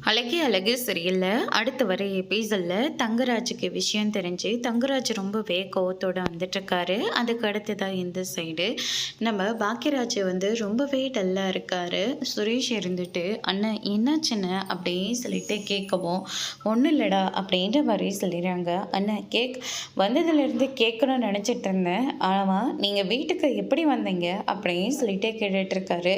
அழகே அழகு சரியில்ல. அடுத்து வர எபிசோட்ல தங்கராஜுக்கு விஷயம் தெரிஞ்சு தங்கராஜ் ரொம்பவே கோவத்தோட வந்துட்டுருக்காரு. அதுக்கு அடுத்ததான் இந்த சைடு நம்ம பாக்கியராஜ் ரொம்பவே டல்லாக இருக்காரு. சுரேஷ் இருந்துட்டு அண்ணன் என்னாச்சுன்னு அப்படின்னு சொல்லிட்டு கேட்கவும், ஒன்றும் இல்லைடா அப்படின்ற மாதிரி சொல்லிடுறாங்க. அண்ணன் வந்ததுலேருந்து கேட்கணும்னு நினச்சிட்டு இருந்தேன். ஆனால் நீங்கள் வீட்டுக்கு எப்படி வந்தீங்க அப்படின்னு சொல்லிட்டு கேட்டுட்ருக்காரு.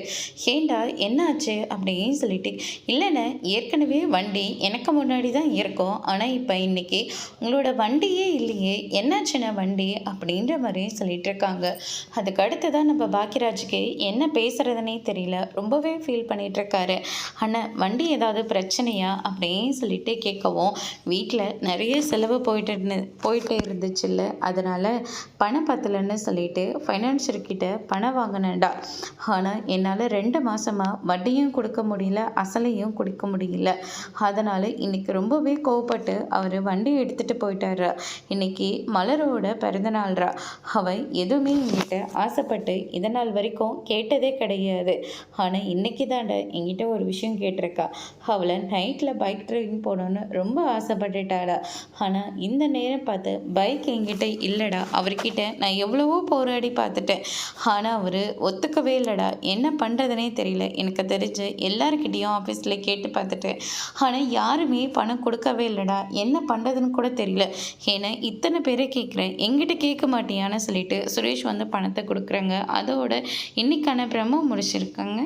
ஏண்டா என்னாச்சு அப்படின்னு சொல்லிட்டு, இல்லைண்ணே ஏற்கனவே வண்டி எனக்கு முன்னாடி தான் இருக்கும். ஆனால் இப்போ இன்னைக்கு உங்களோட வண்டியே இல்லையே, என்னாச்சுன்னா வண்டி அப்படின்ற மாதிரி சொல்லிட்டு இருக்காங்க. அதுக்கு அடுத்து தான் நம்ம பாக்கியராஜுக்கு என்ன பேசுறதுனே தெரியல. ரொம்பவே ஃபீல் பண்ணிட்டு இருக்காரு. ஆனால் வண்டி ஏதாவது பிரச்சனையா அப்படின்னு சொல்லிட்டு கேட்கவும், வீட்டில் நிறைய செலவு போயிட்டு இருந்துச்சுல்ல, அதனால பணம் பத்தலைன்னு சொல்லிட்டு ஃபைனான்ஷியர்கிட்ட பணம் வாங்கினேன்டா. ஆனால் என்னால் 2 மாசமாக வட்டியும் கொடுக்க முடியல, அசலையும் கொடுக்க முடியல. அதனால் இன்னைக்கு ரொம்பவே கோவப்பட்டு அவர் வண்டி எடுத்துகிட்டு போயிட்டாரா. இன்னைக்கு மலரோட பிறந்தநாள்ரா. அவள் எதுவுமே என்கிட்ட ஆசைப்பட்டு இதனால் வரைக்கும் கேட்டதே கிடையாது. ஆனால் இன்னைக்கு தாண்ட என்கிட்ட ஒரு விஷயம் கேட்டிருக்கா. அவளை நைட்டில் பைக் ட்ரைவிங் போகணுன்னு ரொம்ப ஆசைப்பட்டுட்டாடா. ஆனால் இந்த நேரம் பார்த்து பைக் என்கிட்ட இல்லைடா. அவர்கிட்ட நான் எவ்வளவோ போராடி பார்த்துட்டேன். ஆனால் அவர் ஒத்துக்கவே இல்லைடா. என்ன பண்ணுறதுனே தெரியல. எனக்கு தெரிஞ்சு எல்லாருக்கிட்டேயும் ஆஃபீஸில் கேட்டு பார்த்துட்டேன். ஆனால் யாருமே பணம் கொடுக்கவே இல்லைடா. என்ன பண்ணுறதுன்னு கூட தெரியல. ஏன்னா இத்தனை பேரை கேட்குறேன், எங்கிட்ட கேட்க மாட்டியான்னு சொல்லிட்டு சுரேஷ் பணத்தை கொடுக்குறாங்க. அதோட இன்னைக்கான பிரம்ம முடிச்சிருக்காங்க.